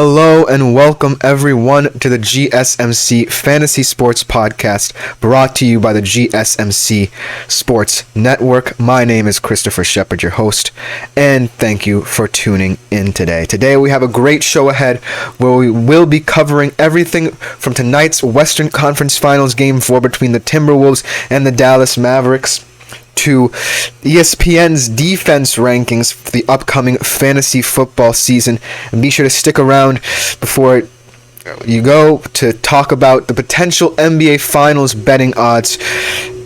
Hello and welcome everyone to the GSMC Fantasy Sports Podcast, brought to you by the GSMC Sports Network. My name is Chris Sheppard, your host, and thank you for tuning in today. Today we have a great show ahead where we will be covering everything from tonight's Western Conference Finals Game 4 between the Timberwolves and the Dallas Mavericks, to ESPN's defense rankings for the upcoming fantasy football season. And be sure to stick around before you go to talk about the potential NBA Finals betting odds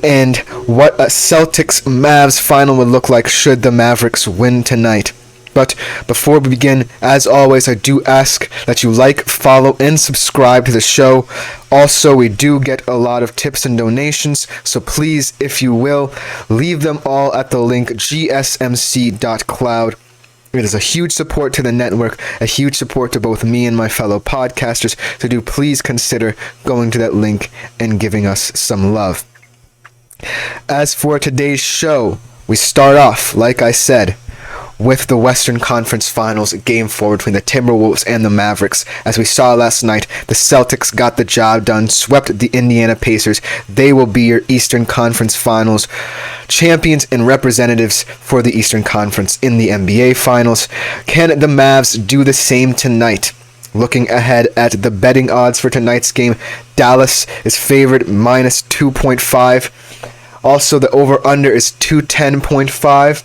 and what a Celtics-Mavs final would look like should the Mavericks win tonight. But before we begin, as always, I do ask that you like, follow, and subscribe to the show. Also, we do get a lot of tips and donations, so please, if you will, leave them all at the link gsmc.cloud. It is a huge support to the network, a huge support to both me and my fellow podcasters, so do please consider going to that link and giving us some love. As for today's show, we start off, like I said, with the Western Conference Finals Game 4 between the Timberwolves and the Mavericks. As we saw last night, the Celtics got the job done, swept the Indiana Pacers. They will be your Eastern Conference Finals champions and representatives for the Eastern Conference in the NBA Finals. Can the Mavs do the same tonight? Looking ahead at the betting odds for tonight's game, Dallas is favored minus 2.5. Also, the over-under is 210.5.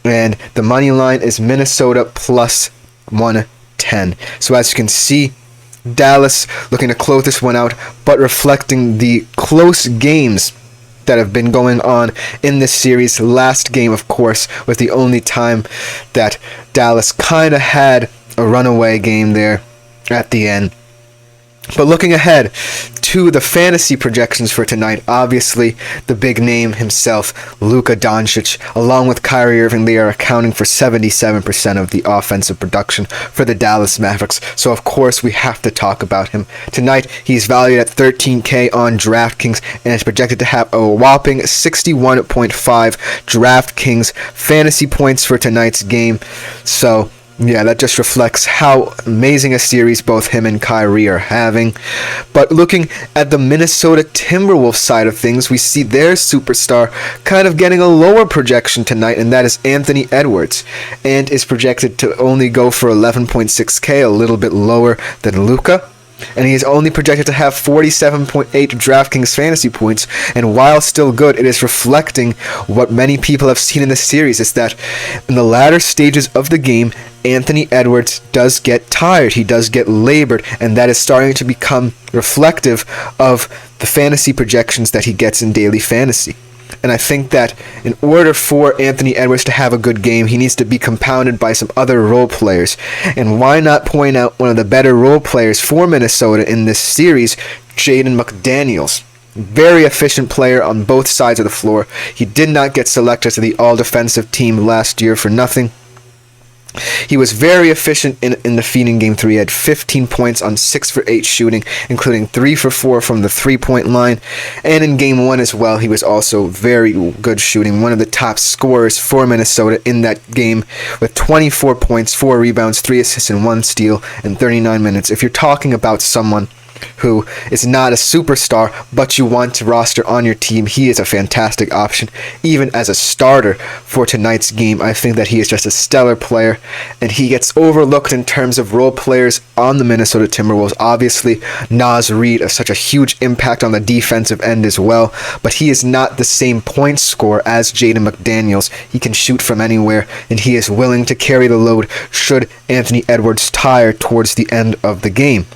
And the money line is Minnesota plus 110. So as you can see, Dallas looking to close this one out, but reflecting the close games that have been going on in this series. Last game, of course, was the only time that Dallas kind of had a runaway game there at the end. But looking ahead to the fantasy projections for tonight, obviously the big name himself, Luka Doncic, along with Kyrie Irving, they are accounting for 77% of the offensive production for the Dallas Mavericks. So of course we have to talk about him. Tonight he's valued at $13K on DraftKings and is projected to have a whopping 61.5 DraftKings fantasy points for tonight's game. So yeah, that just reflects how amazing a series both him and Kyrie are having. But looking at the Minnesota Timberwolves side of things, we see their superstar kind of getting a lower projection tonight, and that is Anthony Edwards, and is projected to only go for 11.6K, a little bit lower than Luka. And he is only projected to have 47.8 DraftKings fantasy points, and while still good, it is reflecting what many people have seen in this series, is that in the latter stages of the game, Anthony Edwards does get tired, he does get labored, and that is starting to become reflective of the fantasy projections that he gets in daily fantasy. And I think that in order for Anthony Edwards to have a good game, he needs to be compounded by some other role players. And why not point out one of the better role players for Minnesota in this series, Jaden McDaniels. Very efficient player on both sides of the floor. He did not get selected to the all-defensive team last year for nothing. He was very efficient in the Phoenix Game 3. He had 15 points on 6 for 8 shooting, including 3 for 4 from the three-point line. And in Game 1 as well, he was also very good shooting. One of the top scorers for Minnesota in that game with 24 points, 4 rebounds, 3 assists, and 1 steal in 39 minutes. If you're talking about someone who is not a superstar, but you want to roster on your team, he is a fantastic option. Even as a starter for tonight's game, I think that he is just a stellar player, and he gets overlooked in terms of role players on the Minnesota Timberwolves. Obviously, Naz Reid has such a huge impact on the defensive end as well, but he is not the same point scorer as Jaden McDaniels. He can shoot from anywhere, and he is willing to carry the load should Anthony Edwards tire towards the end of the game.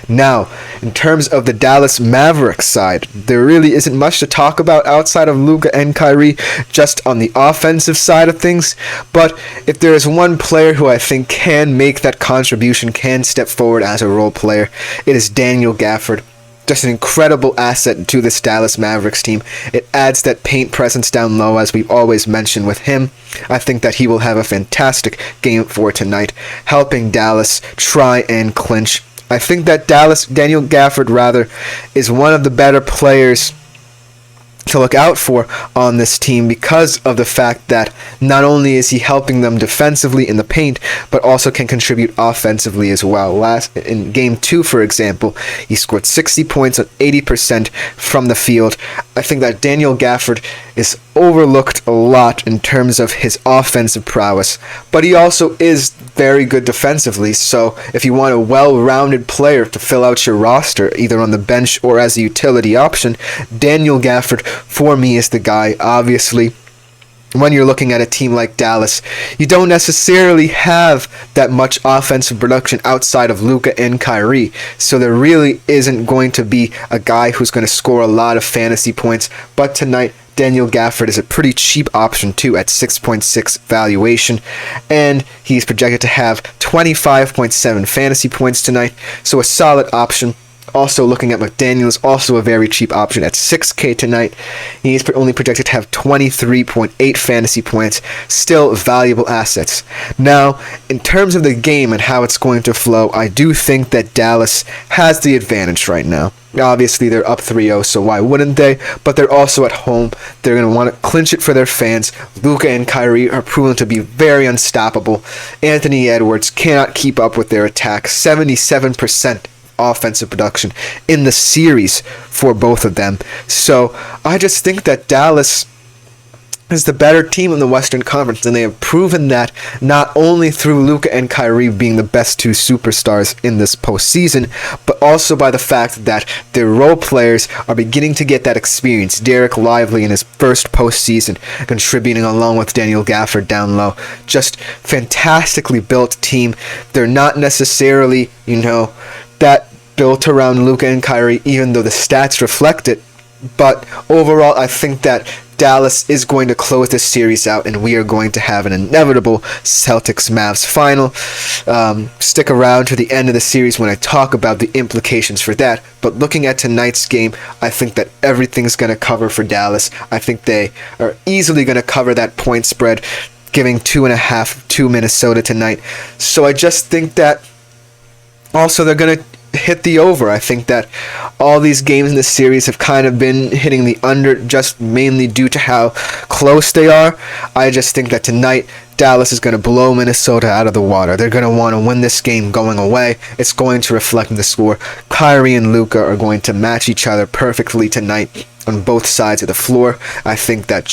Now, in terms of the Dallas Mavericks side, there really isn't much to talk about outside of Luka and Kyrie, just on the offensive side of things. But if there is one player who I think can make that contribution, can step forward as a role player, it is Daniel Gafford. Just an incredible asset to this Dallas Mavericks team. It adds that paint presence down low, as we've always mentioned with him. I think that he will have a fantastic game for tonight, helping Dallas try and clinch. I think that Daniel Gafford, is one of the better players to look out for on this team because of the fact that not only is he helping them defensively in the paint, but also can contribute offensively as well. In game 2, for example, he scored 60 points on 80% from the field. I think that Daniel Gafford is overlooked a lot in terms of his offensive prowess, but he also is very good defensively. So if you want a well-rounded player to fill out your roster, either on the bench or as a utility option, Daniel Gafford for me is the guy. Obviously, when you're looking at a team like Dallas, you don't necessarily have that much offensive production outside of Luka and Kyrie, so there really isn't going to be a guy who's going to score a lot of fantasy points. But tonight, Daniel Gafford is a pretty cheap option too at 6.6 valuation, and he's projected to have 25.7 fantasy points tonight, so a solid option. Also looking at McDaniels, also a very cheap option at 6K tonight. He's only projected to have 23.8 fantasy points, still valuable assets. Now, in terms of the game and how it's going to flow, I do think that Dallas has the advantage right now. Obviously, they're up 3-0, so why wouldn't they? But they're also at home. They're going to want to clinch it for their fans. Luka and Kyrie are proven to be very unstoppable. Anthony Edwards cannot keep up with their attack. 77% offensive production in the series for both of them. So I just think that Dallas is the better team in the Western Conference, and they have proven that not only through Luka and Kyrie being the best two superstars in this postseason, but also by the fact that their role players are beginning to get that experience. Derek Lively in his first postseason, contributing along with Daniel Gafford down low. Just fantastically built team. They're not necessarily, that built around Luka and Kyrie, even though the stats reflect it. But overall, I think that Dallas is going to close this series out, and we are going to have an inevitable Celtics-Mavs final. Stick around to the end of the series when I talk about the implications for that. But looking at tonight's game, I think that everything's going to cover for Dallas. I think they are easily going to cover that point spread, giving 2.5 to Minnesota tonight. So I just think that also they're going to hit the over. I think that all these games in this series have kind of been hitting the under just mainly due to how close they are. I just think that tonight Dallas is going to blow Minnesota out of the water. They're going to want to win this game going away. It's going to reflect in the score. Kyrie and Luka are going to match each other perfectly tonight on both sides of the floor. I think that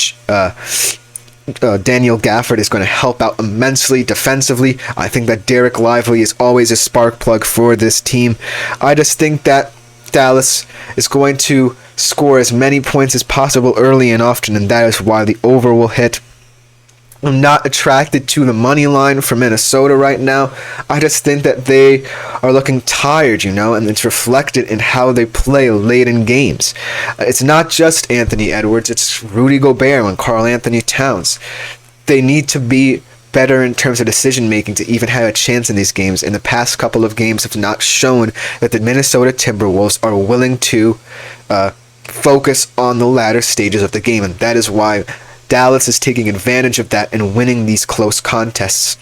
Daniel Gafford is going to help out immensely defensively. I think that Derek Lively is always a spark plug for this team. I just think that Dallas is going to score as many points as possible early and often, and that is why the over will hit. I'm not attracted to the money line for Minnesota right now. I just think that they are looking tired, and it's reflected in how they play late in games. It's not just Anthony Edwards, it's Rudy Gobert and Karl Anthony Towns. They need to be better in terms of decision making to even have a chance in these games. In the past couple of games have not shown that the Minnesota Timberwolves are willing to focus on the latter stages of the game, and that is why Dallas is taking advantage of that and winning these close contests.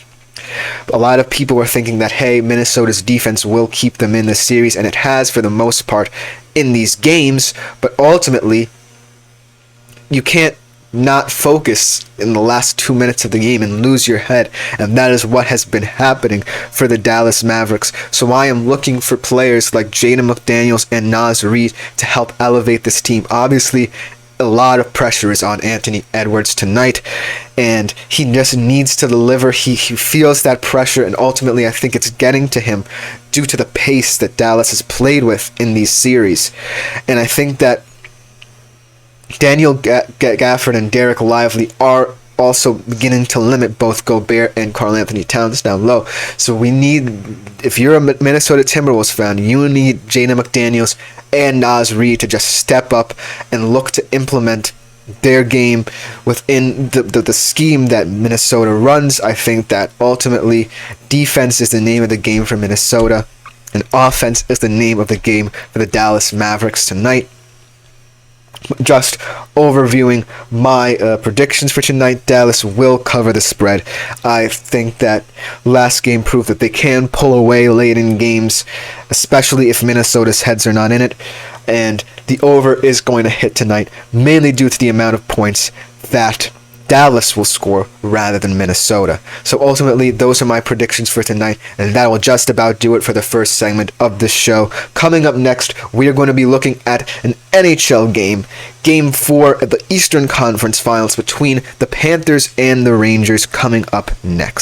A lot of people are thinking that, hey, Minnesota's defense will keep them in this series, and it has for the most part in these games, but ultimately, you can't not focus in the last 2 minutes of the game and lose your head, and that is what has been happening for the Dallas Mavericks. So I am looking for players like Jaden McDaniels and Naz Reid to help elevate this team. Obviously, a lot of pressure is on Anthony Edwards tonight, and he just needs to deliver. He feels that pressure, and ultimately I think it's getting to him due to the pace that Dallas has played with in these series. And I think that Daniel Gafford and Derek Lively are also beginning to limit both Gobert and Karl Anthony Towns down low. So we need, if you're a Minnesota Timberwolves fan, you need Jaden McDaniels and Naz Reid to just step up and look to implement their game within the scheme that Minnesota runs. I think that ultimately defense is the name of the game for Minnesota, and offense is the name of the game for the Dallas Mavericks tonight. Just overviewing my predictions for tonight, Dallas will cover the spread. I think that last game proved that they can pull away late in games, especially if Minnesota's heads are not in it. And the over is going to hit tonight, mainly due to the amount of points that Dallas will score rather than Minnesota. So ultimately, those are my predictions for tonight, and that will just about do it for the first segment of this show. Coming up next, we are going to be looking at an NHL game, Game 4 of the Eastern Conference Finals between the Panthers and the Rangers, coming up next.